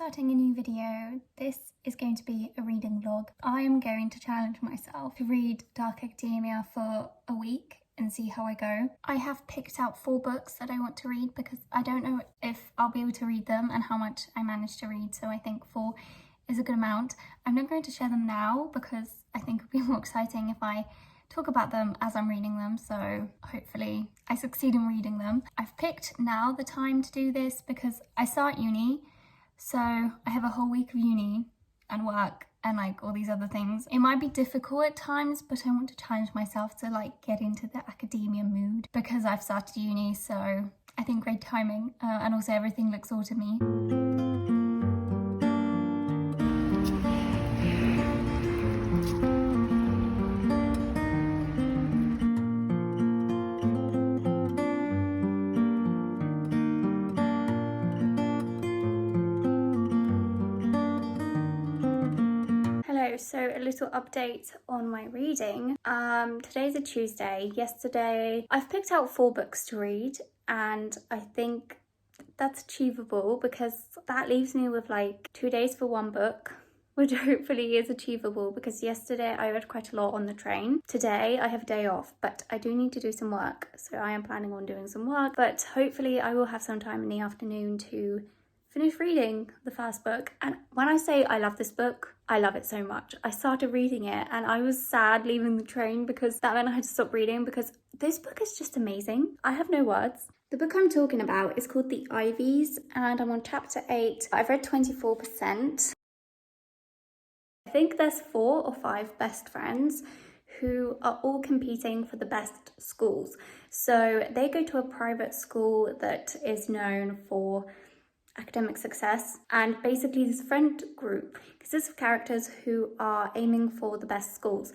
starting a new video. This is going to be a reading vlog. I am going to challenge myself to read Dark Academia for a week and see how I go. I have picked out 4 books that I want to read because I don't know if I'll be able to read them and how much I managed to read, so I think 4 is a good amount. I'm not going to share them now because I think it'll be more exciting if I talk about them as I'm reading them, so hopefully I succeed in reading them. I've picked now the time to do this because I start uni, so I have a whole week of uni and work and like all these other things. It might be difficult at times, but I want to challenge myself to like get into the academia mood because I've started uni, so I think great timing, and also everything looks all to me. So a little update on my reading. Today's a Tuesday. Yesterday I've picked out 4 books to read, and I think that's achievable because that leaves me with like 2 days for 1 book, which hopefully is achievable because yesterday I read quite a lot on the train. Today I have a day off, but I do need to do some work, so I am planning on doing some work, but hopefully I will have some time in the afternoon to finish reading the first book. And when I say I love this book, I love it so much. I started reading it and I was sad leaving the train because that meant I had to stop reading because this book is just amazing. I have no words. The book I'm talking about is called The Ivies and I'm on chapter 8. I've read 24%. I think there's 4 or 5 best friends who are all competing for the best schools. So they go to a private school that is known for academic success, and basically this friend group consists of characters who are aiming for the best schools.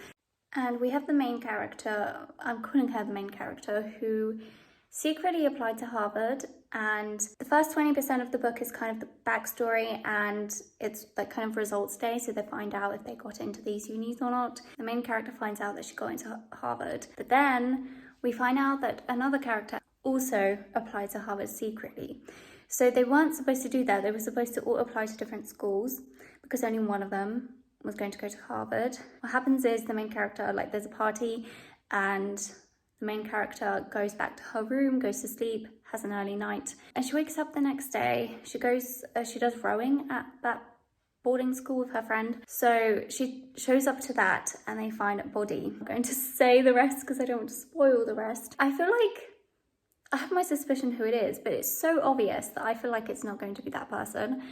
And we have the main character, I'm calling her the main character, who secretly applied to Harvard, and the first 20% of the book is kind of the backstory and it's like kind of results day, so they find out if they got into these unis or not. The main character finds out that she got into Harvard, but then we find out that another character also applied to Harvard secretly. So they weren't supposed to do that. They were supposed to all apply to different schools because only one of them was going to go to Harvard. What happens is the main character, like there's a party and the main character goes back to her room, goes to sleep, has an early night, and she wakes up the next day. She does rowing at that boarding school with her friend. So she shows up to that and they find a body. I'm going to say the rest because I don't want to spoil the rest. I feel like I have my suspicion who it is, but it's so obvious that I feel like it's not going to be that person.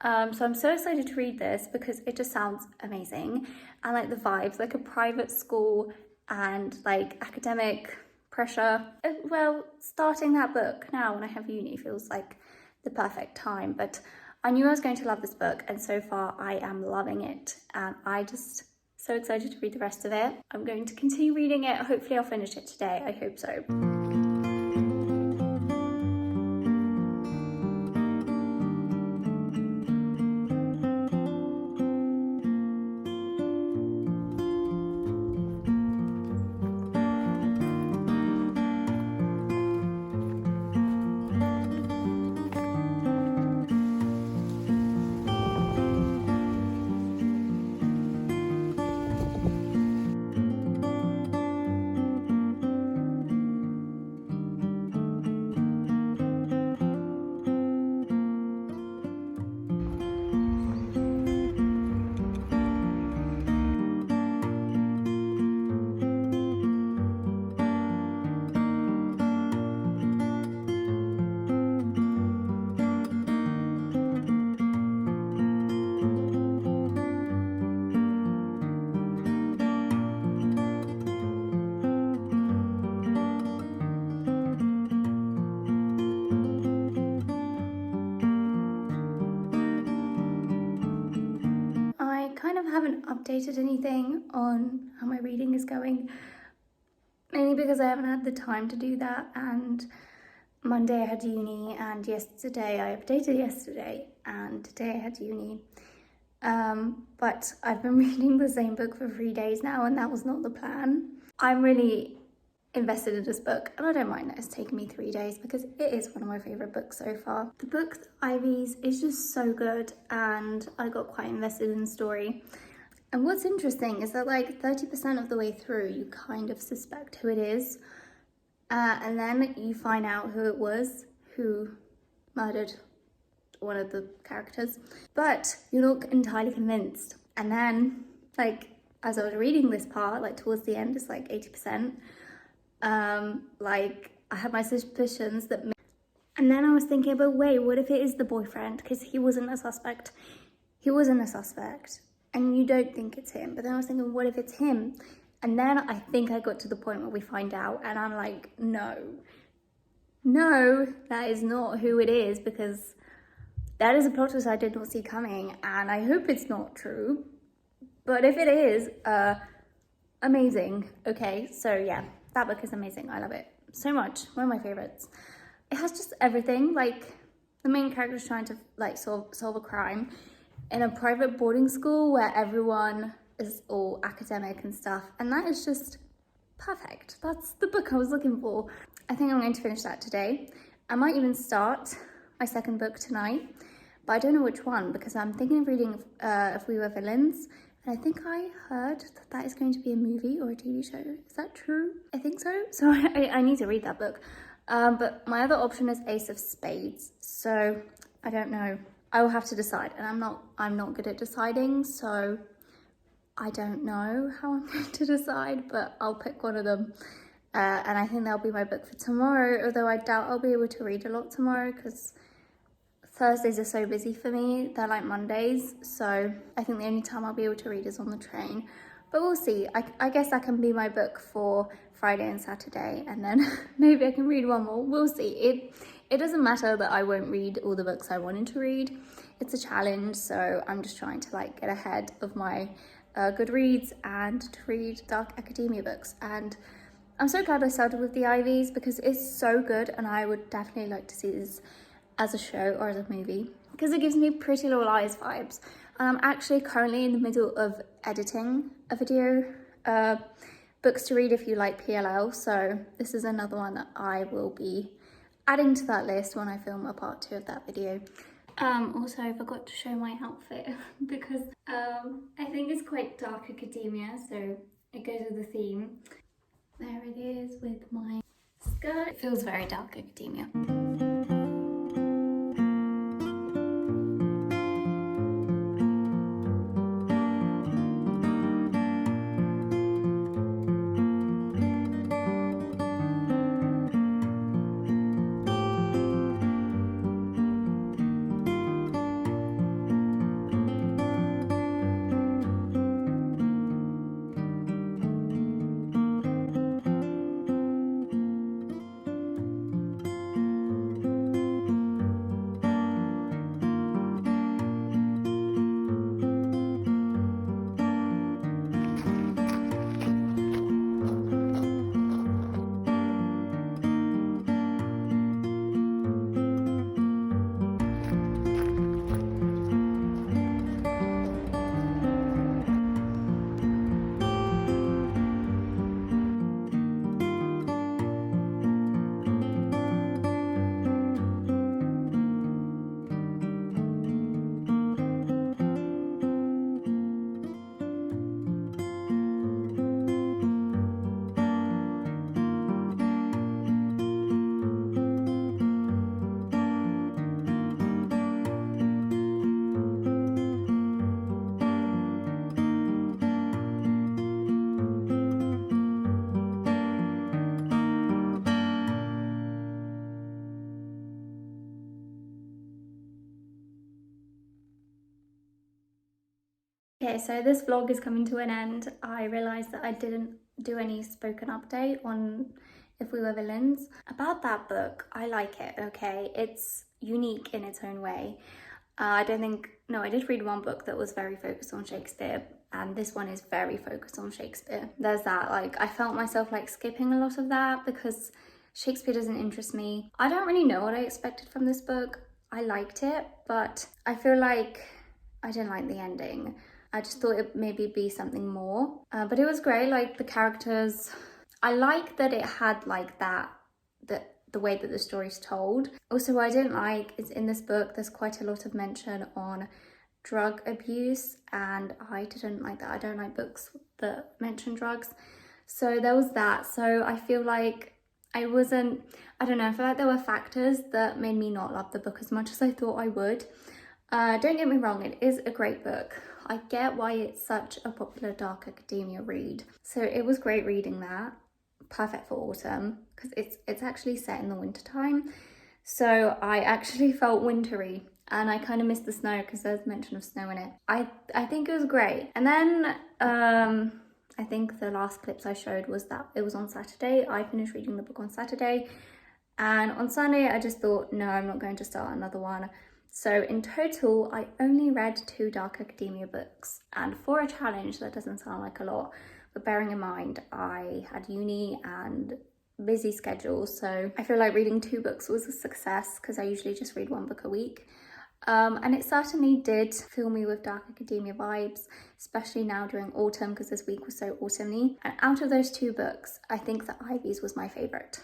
So I'm so excited to read this because it just sounds amazing. And like the vibes, like a private school and like academic pressure. Well, starting that book now when I have uni feels like the perfect time, but I knew I was going to love this book and so far I am loving it. And I just so excited to read the rest of it. I'm going to continue reading it. Hopefully I'll finish it today. I hope so. Haven't updated anything on how my reading is going, mainly because I haven't had the time to do that, and Monday I had uni and yesterday I updated yesterday and today I had uni, but I've been reading the same book for 3 days now and that was not the plan. I'm really invested in this book, and I don't mind that it's taken me 3 days because it is one of my favourite books so far. The book Ivies is just so good, and I got quite invested in the story. And what's interesting is that like 30% of the way through you kind of suspect who it is, and then you find out who it was who murdered one of the characters, but you're not entirely convinced. And then like as I was reading this part, like towards the end, it's like 80%. Like I had my suspicions that, and then I was thinking, but wait, what if it is the boyfriend? Because he wasn't a suspect. He wasn't a suspect, and you don't think it's him. But then I was thinking, what if it's him? And then I think I got to the point where we find out, and I'm like, no, that is not who it is, because that is a plot twist I did not see coming, and I hope it's not true. But if it is, amazing. Okay, so yeah, that book is amazing. I love it so much. One of my favorites. It has just everything. Like the main character is trying to like solve a crime in a private boarding school where everyone is all academic and stuff, and that is just perfect. That's the book I was looking for. I think I'm going to finish that today. I might even start my second book tonight, but I don't know which one because I'm thinking of reading If We Were Villains. And I think I heard that that is going to be a movie or a TV show. Is that true? I think so. So I need to read that book. But my other option is Ace of Spades. So I don't know. I will have to decide. And I'm not good at deciding. So I don't know how I'm going to decide. But I'll pick one of them. And I think that'll be my book for tomorrow. Although I doubt I'll be able to read a lot tomorrow because Thursdays are so busy for me. They're like Mondays, so I think the only time I'll be able to read is on the train. But we'll see. I guess that can be my book for Friday and Saturday, and then maybe I can read one more. We'll see. It doesn't matter that I won't read all the books I wanted to read. It's a challenge, so I'm just trying to like get ahead of my Goodreads and to read dark academia books. And I'm so glad I started with the Ivies because it's so good, and I would definitely like to see this as a show or as a movie because it gives me Pretty Little Lies vibes. I'm actually currently in the middle of editing a video, books to read if you like PLL, so this is another one that I will be adding to that list when I film a part 2 of that video. Also I forgot to show my outfit because I think it's quite dark academia, so it goes with the theme. There it is with my skirt. It feels very dark academia. Okay, so this vlog is coming to an end. I realised that I didn't do any spoken update on If We Were Villains. About that book, I like it, okay? It's unique in its own way. I did read one book that was very focused on Shakespeare, and this one is very focused on Shakespeare. There's that, like, I felt myself like skipping a lot of that because Shakespeare doesn't interest me. I don't really know what I expected from this book. I liked it, but I feel like I didn't like the ending. I just thought it maybe be something more, but it was great. Like the characters, I like that it had like that, the way that the story's told. Also, what I didn't like is in this book, there's quite a lot of mention on drug abuse, and I didn't like that. I don't like books that mention drugs. So there was that. So I feel like I don't know, I feel like there were factors that made me not love the book as much as I thought I would. Don't get me wrong, it is a great book. I get why it's such a popular dark academia read. So it was great reading that. Perfect for autumn, because it's actually set in the winter time. So I actually felt wintry, and I kind of missed the snow because there's mention of snow in it. I think it was great. And then I think the last clips I showed was that it was on Saturday. I finished reading the book on Saturday, and on Sunday I just thought, no, I'm not going to start another one. So in total, I only read 2 dark academia books, and for a challenge, that doesn't sound like a lot, but bearing in mind I had uni and busy schedule, so I feel like reading 2 books was a success because I usually just read 1 book a week. And it certainly did fill me with dark academia vibes, especially now during autumn because this week was so autumny. And out of those 2 books, I think that Ivies was my favourite.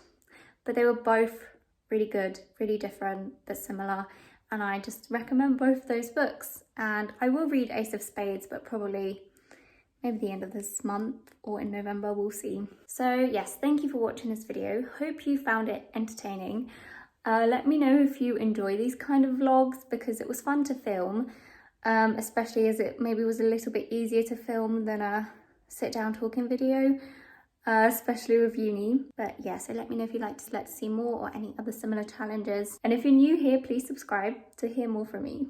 But they were both really good, really different, but similar. And I just recommend both those books. And I will read Ace of Spades, but probably maybe the end of this month or in November, we'll see. So yes, thank you for watching this video. Hope you found it entertaining. Let me know if you enjoy these kind of vlogs because it was fun to film, especially as it maybe was a little bit easier to film than a sit down talking video, especially with uni. But yeah, so let me know if you'd like to see more or any other similar challenges. And if you're new here, please subscribe to hear more from me.